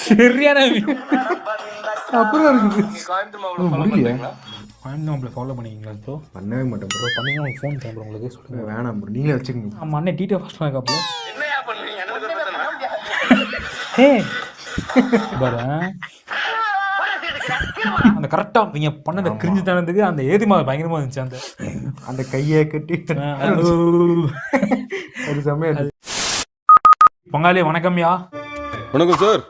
சரியான அப்புறம் இருக்குது முடியலையா? கோயம்புத்தூர் ஃபாலோ பண்ணிக்கிங்களா ப்ரோ? பண்ணவே மாட்டேன் ப்ரோ. பண்ணீங்க உங்களுக்கு ஃபோன் தேவை ப்ரோ உங்களுக்கு சொல்லுங்கள். வேணாம் ப்ரோ, நீங்களே வச்சுக்கோங்க. நம்ம அண்ணன் டீட்டெயில் ஃபஸ்ட் இருக்காப்புல. என்னையா பண்ணுவீங்க? ஏ பாரு அந்த கரெக்டாக நீங்கள் பண்ண அந்த கிரிஞ்சு தனத்துக்கு அந்த ஏதிமா பயங்கரமாக இருந்துச்சு. அந்த கையை கட்டி அது சமயம். பங்காளி வணக்கம்யா. வணக்கம் சார்.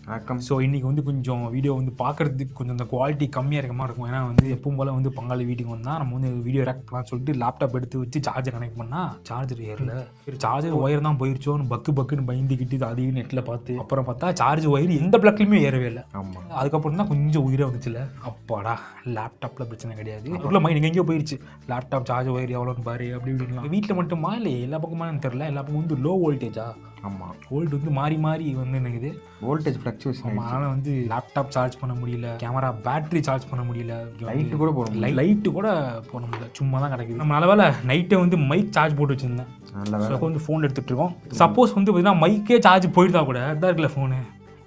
வணக்கம். ஸோ இன்றைக்கி வந்து கொஞ்சம் வீடியோ வந்து பார்க்குறதுக்கு கொஞ்சம் அந்த குவாலிட்டி கம்மியாக இருக்க மாதிரி இருக்கும். ஏன்னா வந்து எப்பவும் போல் வந்து பங்காளி வீட்டுக்கு வந்தால் நம்ம வந்து வீடியோ ரெக்கார்ட் பண்ணலாம்னு சொல்லிட்டு லேப்டாப் எடுத்து வச்சு சார்ஜர் கனெக்ட் பண்ணால் சார்ஜர் ஏறல. சரி சார்ஜர் ஒயர் தான் போயிடுச்சோன்னு பக்குன்னு பயந்துக்கிட்டு அதையும் நெட்டில் பார்த்து அப்புறம் பார்த்தா சார்ஜ் ஒயர் எந்த பிளக்லையுமே ஏறவே இல்லை. ஆமாம். அதுக்கப்புறம் தான் கொஞ்சம் உயிராக வந்துச்சுல. அப்பாடா லேப்டாப்பில் பிரச்சனை கிடையாது. அதுக்குள்ள மைண்ட் எங்கேயோ போயிடுச்சு. லேப்டாப் சார்ஜ் ஒயர் எவ்வளோன்னு பாரு அப்படி இப்படிலாம். வீட்டில் மட்டுமா இல்லை எல்லா பக்கமானு தெரில. எல்லா பக்கம் வந்து லோ வோல்டேஜா. ஆமாம். வோல்ட் வந்து மாறி வந்து நினைக்குது. Voltage fluctuation. அதனால் வந்து லேப்டாப் சார்ஜ் பண்ண முடியல, கேமரா பேட்டரி சார்ஜ் பண்ண முடியல, லைட்டு கூட போட முடியல. லைட்டு கூட போட முடியல, சும்மா தான் கிடைக்குது. நம்ம நல்ல வேலை நைட்டே வந்து மைக் சார்ஜ் போட்டு வச்சுருந்தேன். நல்ல வந்து ஃபோன் எடுத்துகிட்டு இருக்கோம். சப்போஸ் வந்து பார்த்தீங்கன்னா மைக்கே சார்ஜ் போயிட்டா கூட இதாக இருக்குல்ல ஃபோனு,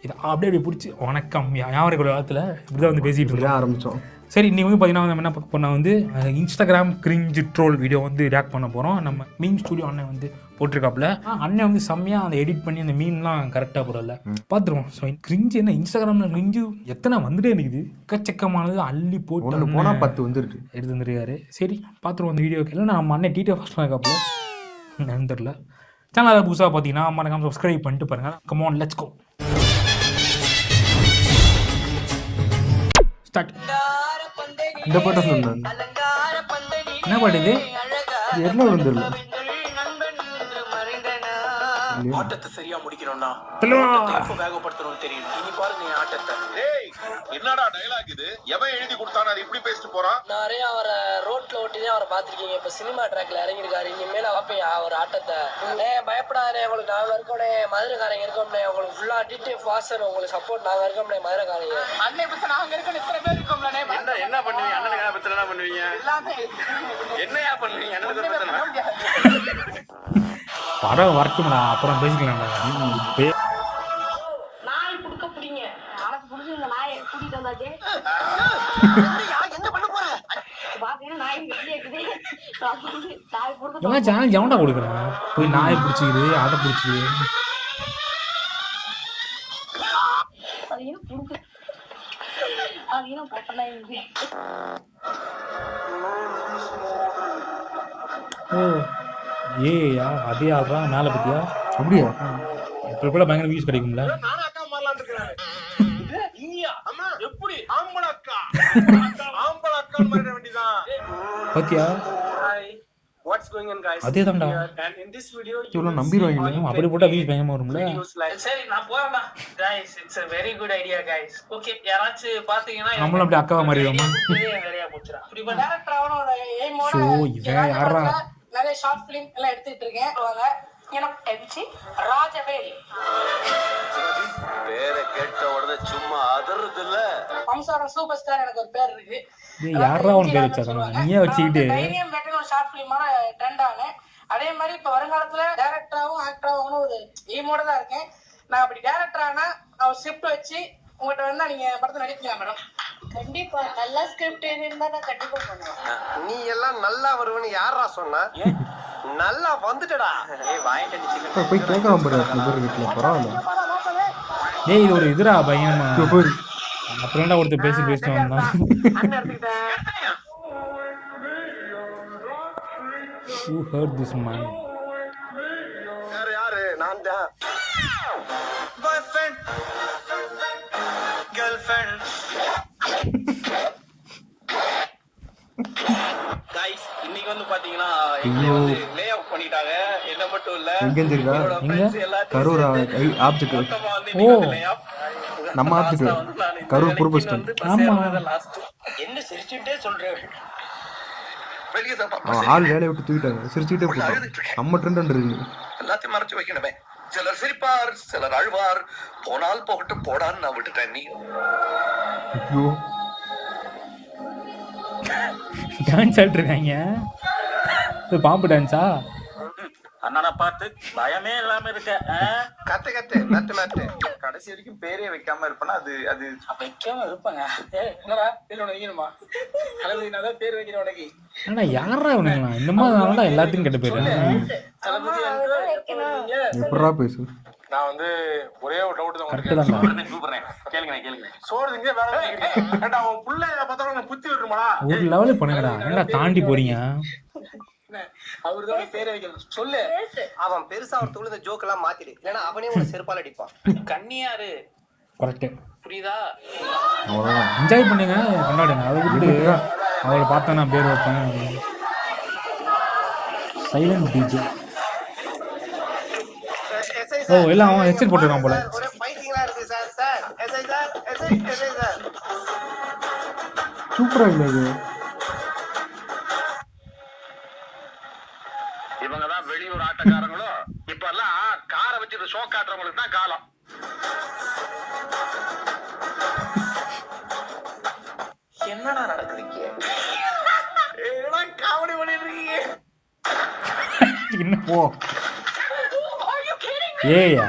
இது அப்படியே பிடிச்சி வணக்கம் யாரும் இருக்கிற காலத்தில் இப்படி தான் வந்து பேசிகிட்டு இருக்கோம் ஆரம்பித்தோம். சரி இன்னைக்கு வந்து பார்த்தீங்கன்னா நம்ம என்ன பண்ண வந்து இன்ஸ்டாகிராம் கிரிஞ்சு ட்ரோல் வீடியோ வந்து ரியாக்ட் பண்ண போகிறோம். நம்ம மீன் ஸ்டுடியோ அண்ணன் வந்து போட்டிருக்காப்புல. அண்ணன் வந்து செம்மையாக அந்த எடிட் பண்ணி அந்த மீன்லாம் கரெக்டாக போடல பார்த்துருவோம். ஸோ கிரிஞ்சு என்ன இன்ஸ்டாகிராமில் கிரிஞ்சு எத்தனை வந்துட்டே இருக்குது, எக்கச்சக்கமானது அள்ளி போட்டு போனால் 10 வந்துருக்கு எடுத்து வந்துருக்காரு. சரி பார்த்துருவோம் அந்த வீடியோக்கு. இல்லை நம்ம அண்ணன் டீட்டெயில் ஃபஸ்ட் இருக்காப்புல என்னன்னு தெரில. சேனல் புதுசாக பார்த்தீங்கன்னா மறக்காம சப்ஸ்கிரைப் பண்ணிட்டு பாருங்கள். Come on let's go start. இந்த பாட்டை சொன்னாங்க. என்ன பாட்டு இது? என்ன வந்துடல. ஆட்டத்தை சரியா முடிக்கணும்னா வேகப்படுத்தணும் தெரியும். இனி பாருங்க என் ஆட்டத்தை. என்னடா டயலாக் இது? எவன் எழுதி கொடுத்தானே அது இப்படி பேசிட்டு போறான்? நிறைய அவரை ரோட்ல ஓட்டிதான் அவரை பாத்திருக்கீங்க. இப்ப சினிமா ட்ராக்ல இறங்கிருக்காரு. இனிமேல வாப்பேன் அவர் ஆட்டத்தை. பயப்படாதே, உங்களுக்கு நாங்க இருக்கோம், மதுரைக்காரங்க இருக்கோம்னே, உங்களுக்கு ஃபுல்லா டீட்டெயில் ஃபாஸ்டர் உங்களுக்கு சப்போர்ட் நாங்க இருக்கோம்னே மதுரைக்காரங்க. அண்ணன் பத்தி நாங்க இருக்கோம், இத்தனை பேர் இருக்கோம்ல. என்ன பண்ணுவீங்க? அண்ணனுக்கு என்ன பத்தி என்ன பண்ணுவீங்க? என்னையா பண்ணுவீங்க? அண்ணனுக்கு பத்தி படம் வரட்டும்டா, அப்புறம் பேசிக்கலாம்டா. நாய் குடுக்க புடிங்க. எனக்கு புடிச்சு இந்த நாயை கூட்டிட்டு வந்தாச்சு. என்ன பண்ண போற? பாத்தீங்கன்னா நாய் வெளியே இருக்குது. நாய் குடுக்க எல்லாம் சேனல் ஜவுண்டா கொடுக்குறேன். போய் நாயை பிடிச்சிக்குது, அதை பிடிச்சிக்குது. அதையும் குடுக்கு. அதையும் போட்டலாம் இருக்கு. ஓ ஏயா அதே ஆள்றா மேலே பற்றியா? அப்படியா? இப்போ கூட பயங்கர வியூஸ் கிடைக்கும்ல. நானும் அக்கா மாறலாம் இருக்கிறேன். இங்கயா அம்மா எப்படி ஆம்பளக்கா ஆம்பளக்கா மாற வேண்டியதான். பாத்தியா What's going on guys? அதே தான்டா. And in this video இவ்வளோ நம்பிடுவாங்களே. அப்படி போட்டா வியூஸ் பயங்கரமா வரும்ல. சரி நான் போறேன்டா. guys it's a very good idea guys. okay யாராச்சும் பாத்தீங்கன்னா நம்மளும் அப்படி அக்காவா மாறிடுவோமா? நிறைய போச்சுடா. இப்ப டைரக்டர் ஆவனோட எய்மோட ஷோ இவன் யாரா? நிறைய ஷார்ட் ஃபிலிம் எல்லாம் எடுத்துட்டு இருக்கேன். வாங்க எனக்கு எம்சி ராஜவேல். பேரை கேட்ட உடனே சும்மா அதறது இல்ல. வம்சார சூப்பர் ஸ்டார் எனக்கு ஒரு பேர் இருக்கு. டேய் யாரா உன் பேர் வச்சாங்க? நீயே வச்சிக்கிட்டு தைரியம் பேட்டர் ஒரு ஷார்ட் ஃபிலிமான ட்ரெண்ட் ஆனேன். அதே மாதிரி இப்ப வருங்காலத்துல டைரக்டராவும் ஆக்டராவும் ஒரு எய்மோட தான் இருக்கேன். நான் அப்படி டைரக்டர் ஆனா அவர் ஸ்கிரிப்ட் வச்சு உங்கள்கிட்ட வந்தா நீங்க படத்தை நடிக்கலாம் மேடம். கண்டிப்பா நல்ல ஸ்கிரிப்ட் இருந்தா நான் கண்டிப்பா பண்ணுவேன். நீ எல்லாம் நல்லா வருவன்னு யாரா சொன்னா? நல்லா வந்துட்டடா. ஏய் வாங்கிட்டு நிச்சிங்க. போய் கேட்கலாம் பாரு வீட்டில். பரவாயில்ல. டேய் இது ஒரு இதுரா பயமா. அப்புறம்டா ஒருத்தர் பேசிட்டு வந்தான். அண்ணன் எடுத்துக்கிட்டேன். Who heard this man? யாரு? நான் தான். பாய்ஃப்ரெண்ட் கேர்ள்ஃப்ரெண்ட். गाइस இன்னைக்கு வந்து பாத்தீங்கன்னா இங்க வந்து லே அவுட் பண்ணிட்டாங்க. என்ன மட்டும் இல்ல. எங்க இருக்கா? எங்க? கரூர் ஆப்ஜெக்ட். ஓ நம்ம ஆப்ஜெக்ட் கரூர் பூர்வ ஸ்டாண்ட். ஆமா. என்ன சிரிச்சுட்டே சொல்றேன். வெளிய சாப்பா. ஆள் வேலையை விட்டு தூக்கிட்டாங்க. சிரிச்சுக்கிட்டே போட்டாங்க. நம்ம ட்ரெண்ட் இருக்கு. எல்லாத்தையும் மறைச்சு வைக்கணுமே. சிலர் சிரிப்பார், சிலர் அழுவார். போனால் போகட்டும் போடான்னு நான் விட்டுட்டேன். நீ ஐயோ டான்ஸ் ஆடிட்டு இருக்காங்க. இது பாம்பு டான்ஸா? அண்ணனை பார்த்து பயமே இல்லாம இருக்க. கட்டு நட்டு கடைசி வரைக்கும் பேரே வைக்காம இருப்பேன்னா அது அது வைக்காம இருப்பாங்க. என்னடா பேர் உனக்கு வைக்கணுமா? தளபதி நான் தான் பேர் வைக்கிறேன் உனக்கு. ஆனா யாரா இவனுங்களா இந்த மாதிரி எல்லாத்தையும் கெட்ட பேரு. தளபதி எப்படா பேசு. நான் வந்து ஒரே ஒரு டவுட் தான் கரெக்ட் தான். கூப்பிடுறேன். கேளுங்க. சோறு திங்க வேற ஏன்டா அவன் புள்ள பார்த்தா புத்தி விட்டுருமாடா? ஒரு லெவலு பண்ணுங்கடா. ஏன்டா தாண்டி போறீங்க? அவருதான் பேரை வைக்கணும். சொல்லு. அவன் பெருசா அவர் தொழுத ஜோக் எல்லாம் மாத்திடு, இல்லன்னா அவனே ஒரு செருப்பால் அடிப்பான். கன்னியாரு கரெக்ட். புரியுதா? அவ்வளோதான். என்ஜாய் பண்ணுங்க, கொண்டாடுங்க. அதை விட்டு அவளை பார்த்தா நான் பேர் வைப்பேன். Silent DJ. ஓ எல்லாம் அவன் ஹெட்செட் போட்டுருக்கான் போல. ஒரே ஃபைட்டிங்கா இருக்கு sir. Sir SI sir SI sir சூப்பரா இல்லை இது. இவங்கதான் வெளியூர் ஆட்டக்காரங்களும் இப்ப எல்லாம் காரை வச்சுட்டு ஷோ காட்டுறவங்களுக்கு தான் காலம். என்னடா நடக்குதுங்க? காமெடி பண்ணிட்டு இருக்கீங்க. என்ன போ ஏயா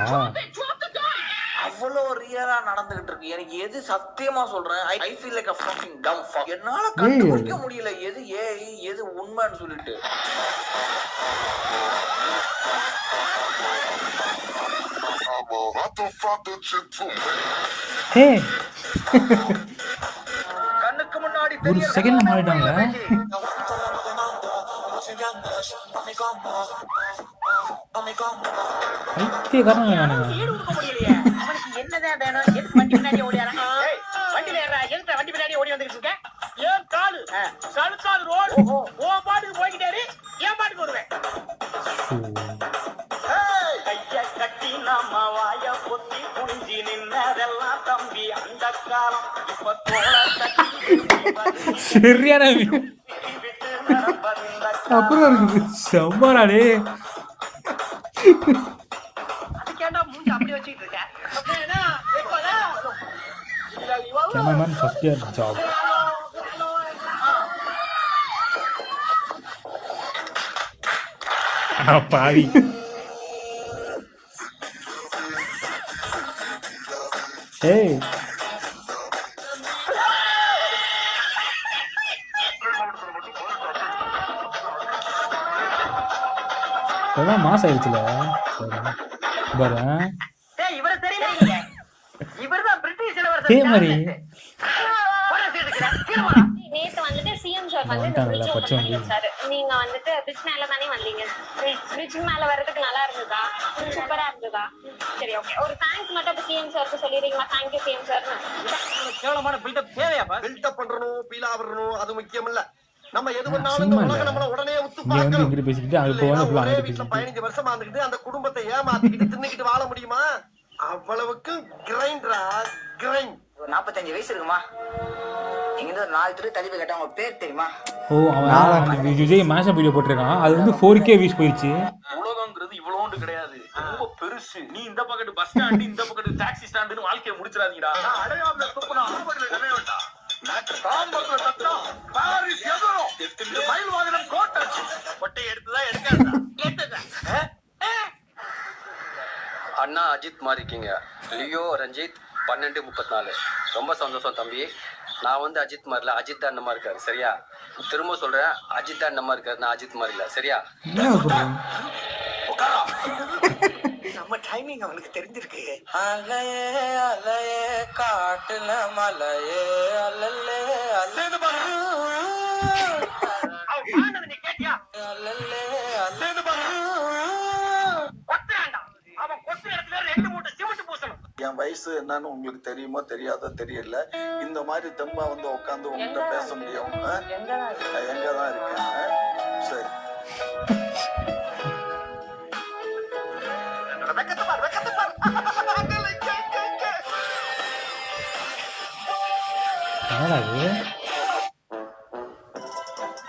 அவ்வளவு ரியலா நடந்துகிட்டு இருக்கு. எனக்கு எது சத்தியமா சொல்றேன், I feel like a fucking dumb fuck. என்னால கண்டுபிடிக்க முடியல எது ஏஐ எது உண்மைன்னு சொல்லிட்டு. ஹே கண்ணுக்கு முன்னாடி ஒரு செகண்ட் மாறிட்டாங்க. பைத்தியக்காரன் அவனுக்கு என்னதான் வேணும்? எதுக்கு வண்டி பின்னாடி ஓடியாரா? வண்டியில ஏறா, எதுக்கு வண்டி பின்னாடி ஓடி வந்துட்டு இருக்க? ஏன் காலு சலுக்காது ரோடு ஓ பாட்டுக்கு போய்கிட்டாரு, ஏன் பாட்டுக்கு வருவேன்? கைய கட்டி நம்ம வாய பொத்தி புடிஞ்சி நின்னதெல்லாம் தம்பி அந்த காலம். இப்ப சரியான அப்புறம் இருக்குது செம்மராடே. அதுக்கேண்டா மூஞ்சி அப்படி வச்சுட்டு இருக்க? Cameraman first year job. பாவி ஏய் இப்பதான் மாசம் ஆயிடுச்சுல பாரு. இவரை தெரியல, இவர்தான் பிரிட்டிஷ் இதே மாதிரி நேத்து வந்துட்டு சிஎம் சார் வந்து வந்துட்டாங்கல்ல, பச்சை வண்டி. சார் நீங்க வந்துட்டு பிரிட்ஜ் மேல தானே வந்தீங்க. பிரிட்ஜ் மேல வர்றதுக்கு நல்லா இருந்ததா? சூப்பரா இருந்ததா? சரி ஓகே, ஒரு தேங்க்ஸ் மட்டும் இப்ப சிஎம் சாருக்கு சொல்லிடுறீங்களா? Thank you CM sir. கேவலமான பில்டப் தேவையாப்பா? பில்டப் பண்றணும், பீல் ஆவறணும், அது முக்கியம் இல்ல. நம்ம எது பண்ணாலும் சும்மா இந்த இல்ல. உலகம் நம்மள உடனே உத்து இங்க வந்து பார்க்கணும். இங்கிட்டு பேசிக்கிட்டு அது போக இல்லைன்னா ஃபுல்லா ஒரே அங்கிட்டு வீட்டுல பேசிக்கிட்டு 15 வருஷமா இருந்துகிட்டு அந்த குடும்பத்தை ஏமாத்திக்கிட்டு தின்னுக்கிட்டு வாழ முடியுமா? அவ்வளவுக்கு கிரைண்டரா கிரைண்ட். 45 வயசு இருக்குமா? இங்க இருந்து ஒரு 4 திரு தள்ளி கேட்டா உங்க பேர் தெரியுமா? ஓ அவன் விஜய் மேஷப் வீடியோ போட்டிருக்கான். அது வந்து 4K வியூஸ் போயிடுச்சு. உலகங்கிறது இவ்வளோண்டு கிடையாது, ரொம்ப பெருசு. நீ இந்த பக்கத்து பஸ் ஸ்டாண்டு இந்த பக்கத்து டாக்ஸி ஸ்டாண்டுன்னு வாழ்க்கையை முடிச்சிடாதீங்கடா. அடையாள துப்புனா ஆபத்துல நிறைய வேண்டாம். தாம்பரத்துல தட்டா பாரிஸ் எதிரும் 8 மைல் வாகனம் கோட்டை கொட்டை எடுத்துதான் எடுக்காதா? அண்ணா அஜித் மாதிரி இருக்கீங்க. லியோ ரஞ்சித் 12:34. ரொம்ப சந்தோஷம் தம்பி. நான் வந்து அஜித் மாதிரில, அஜித் தான் அந்த மாதிரி இருக்காரு. சரியா? திரும்ப சொல்றேன், அஜித் தான் அந்த மாதிரி இருக்காரு, நான் அஜித் மாதிரி இல்ல. சரியா? நம்ம டைமிங் அவனுக்கு தெரிஞ்சிருக்கு. அலையே அலையே காட்டுல மலையே அல்லல்லே அல்லல்லே நீ கேட்டியா? அல்லல்லே அவன் கொத்து இடத்துல 2 மூட்டை சிமெண்ட் பூசணும். என் வயசு என்னன்னு உங்களுக்கு தெரியுமோ தெரியாதோ தெரியல. இந்த மாதிரி தெம்பா வந்து உட்காந்து உங்ககிட்ட பேச முடியும். எங்கதான் இருக்கேன். சரி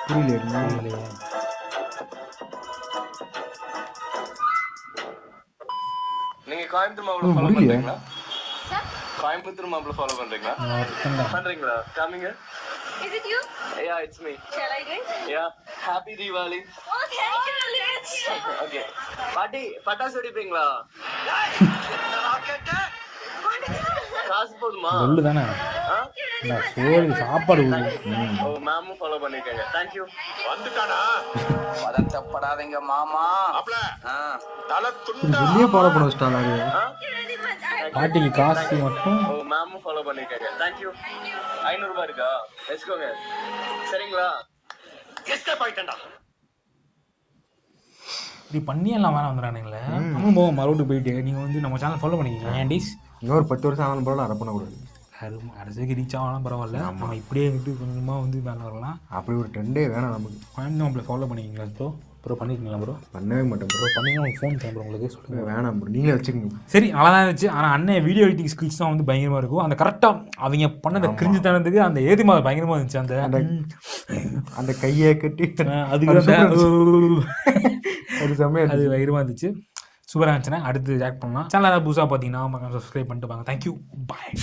புரியல. நீங்க கோயம்புத்தூர் மாப்பிள்ள ஃபாலோ பண்றீங்களா? கோயம்புத்தூர் மாப்பிள்ள ஃபாலோ பண்றீங்களா? பண்றீங்களா? Coming. Is it you? Yeah, it's me. Shall I drink? Yeah. Happy Diwali. Oh, thank you, Rich. Okay பாட்டி பட்டாசு வெடிப்பீங்களா? காசு போதுமா? சொல்லு தானே சோறு சாப்பாடு ஓ மேமும் ஃபாலோ பண்ணிருக்கேங்க. தேங்க்யூ. வந்துட்டானா பதட்டப்படாதீங்க மாமா. மாப்ள தலை துண்டா வெளியே ஃபாலோ பண்ண வச்சிட்டாங்க. பாட்டிக்கு காசு மட்டும் ஓ மேமும் ஃபாலோ பண்ணிருக்கேங்க. தேங்க்யூ. 500 ரூபாய் இருக்கா? வச்சுக்கோங்க. சரிங்களா? எஸ்கேப் ஆயிட்டேன்டா. இப்படி பண்ணியெல்லாம் வேணாம் வந்துடானுங்களே. நம்மளும் போவோம் மறுபடியும் போயிட்டு நீங்கள் வந்து நம்ம சேனல் ஃபாலோ பண்ணிக்கிங்க ஏன்டிஸ். இன்னொரு 10 வருஷம் ஆனாலும் பரவாயில்ல, அரை பண்ணக்கூடாது. அரசுக்கு ரீச் ஆகலாம் பரவாயில்ல, நம்ம இப்படியே வந்துட்டு கொஞ்சமாக வந்து மேலே வரலாம். அப்படி ஒரு ட்ரெண்டே வேணாம் நமக்கு. நம்மளை ஃபாலோ பண்ணிக்கிங்களா ப்ரோ பண்ணிக்கிங்களா ப்ரோ? பண்ணவே மாட்டேன் ப்ரோ. பண்ணிங்க உங்களுக்கு ஃபோன் தேவை உங்களுக்கு சொல்லுங்கள். வேணாம் ப்ரோ, நீங்களே வச்சுக்கோங்க. சரி நல்லா தான் இருந்துச்சு. ஆனால் அண்ணன் வீடியோ எடிட்டிங் ஸ்கில்ஸ் தான் வந்து பயங்கரமாக இருக்கும். அந்த கரெக்டாக அவங்க பண்ண கிரிஞ்சு தனத்துக்கு அந்த ஏதிமா பயங்கரமாக இருந்துச்சு. அந்த கையை கட்டி அதுக்கு அது சமயம் அது பயங்கரமாக இருந்துச்சு. சூப்பராக இருந்துச்சுன்னா அடுத்து ஆக்ட் பண்ணலாம். சேனல் ஏதாவது புதுசாக பார்த்தீங்கன்னா சப்ஸ்கிரைப் பண்ணிட்டு பாங்க. தேங்க்யூ, பாய்.